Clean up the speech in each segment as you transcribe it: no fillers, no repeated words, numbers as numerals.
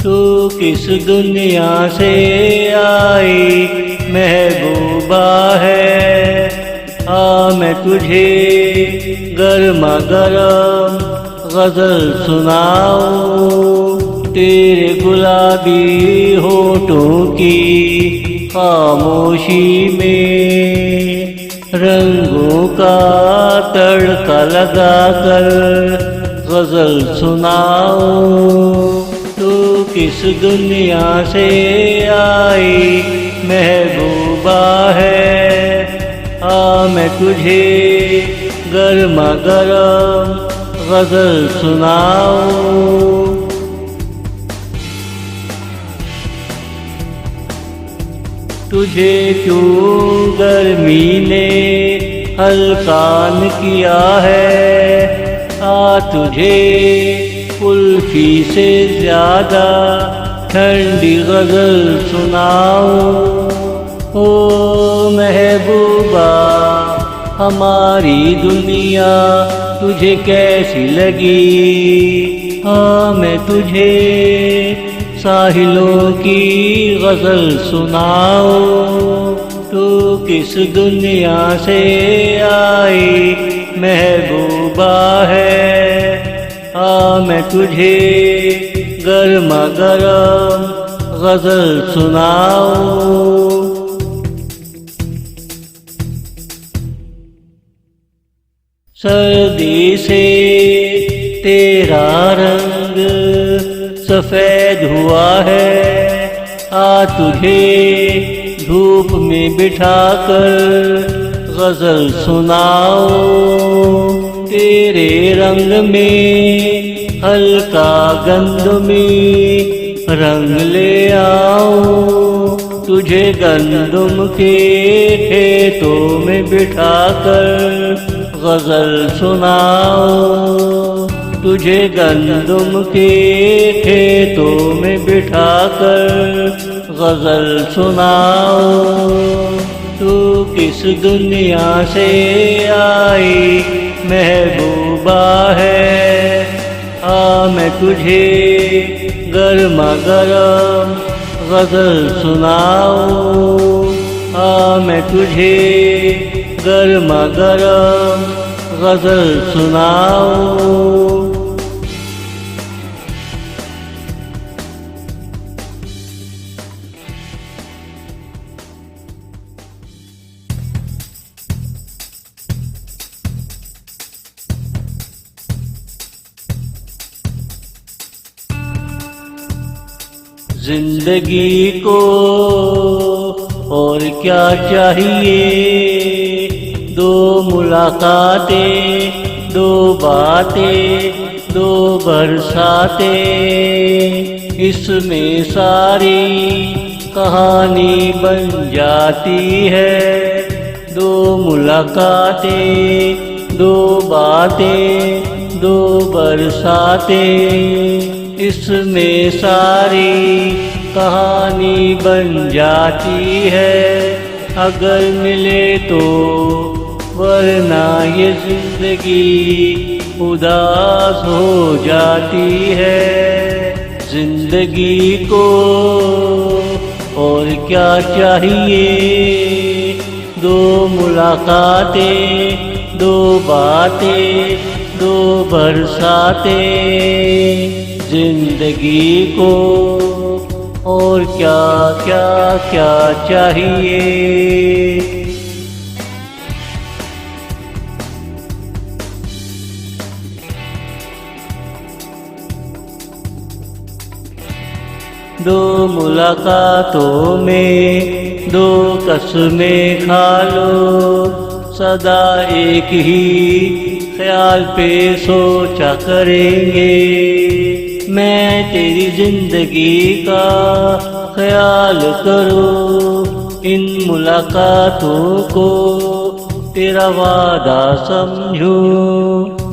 तू किस दुनिया से आई महबूबा है। मैं तुझे गरमा गरम गजल सुनाऊं, तेरे गुलाबी होठों की खामोशी में रंगों का तड़का लगाकर गजल सुनाऊं। तू किस दुनिया से आई महबूबा है। मैं तुझे गरमा गरम गजल सुनाऊं। तुझे क्यों गर्मी ने हल्कान किया है। तुझे कुल्फी से ज्यादा ठंडी गजल सुनाऊं। ओ महबूबा हमारी दुनिया तुझे कैसी लगी। मैं तुझे साहिलों की गजल सुनाऊं। तू किस दुनिया से आई महबूबा है। मैं तुझे गरमा गरम गजल सुनाऊं। सर्दी से तेरा रंग सफेद हुआ है। तुझे धूप में बिठाकर गजल सुनाऊं। तेरे रंग में हल्का गंध में रंग ले आऊं। तुझे गंदम के खेतों में बिठाकर गजल सुनाऊं। तुझे गंदम के खेतों में बिठाकर गजल सुनाऊं। तू किस दुनिया से आई महबूबा है। मैं तुझे गरमा गरम गजल सुनाऊं। मैं तुझे गरमा गरम गजल सुनाऊं। जिंदगी को और क्या चाहिए। दो मुलाकातें, दो बातें, दो बरसातें, इसमें सारी कहानी बन जाती है। दो मुलाकातें, दो बातें, दो बरसातें, इसमें सारी कहानी बन जाती है। अगर मिले तो, वरना ये जिंदगी उदास हो जाती है। जिंदगी को और क्या चाहिए। दो मुलाकातें, दो बातें, दो बरसातें, जिंदगी को और क्या क्या क्या चाहिए। दो मुलाकातों में दो कसमें खा लो। सदा एक ही ख्याल पे सोचा करेंगे। मैं तेरी जिंदगी का ख्याल करो। इन मुलाकातों को तेरा वादा समझो।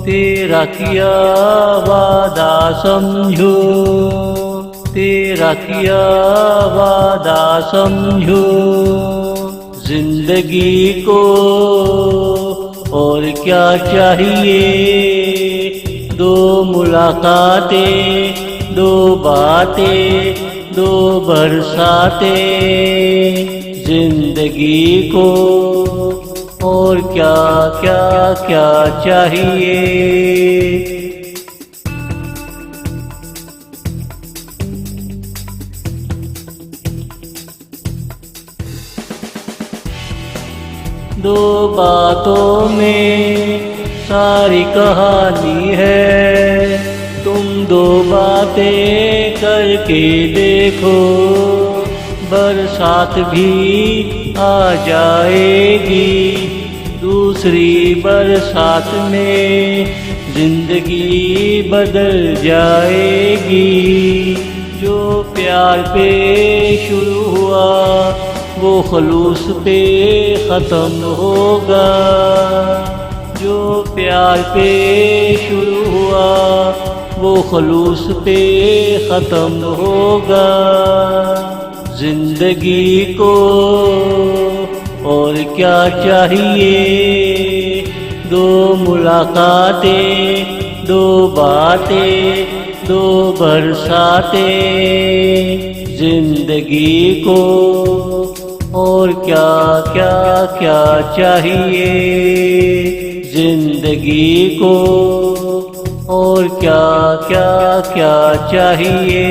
तेरा किया वादा समझो। तेरा किया वादा समझो। जिंदगी को और क्या चाहिए। दो मुलाकातें, दो बातें दो बरसाते जिंदगी को और क्या क्या क्या चाहिए। दो बातों में सारी कहानी है, तुम दो बातें करके देखो, बरसात भी आ जाएगी। दूसरी बरसात में जिंदगी बदल जाएगी। जो प्यार पे शुरू हुआ वो खलूस पे ख़त्म होगा। जो प्यार पे शुरू हुआ वो खलूस पे ख़त्म होगा। जिंदगी को और क्या चाहिए। दो मुलाकातें दो बातें दो बरसातें जिंदगी को और क्या क्या क्या चाहिए। जिंदगी को और क्या क्या क्या चाहिए।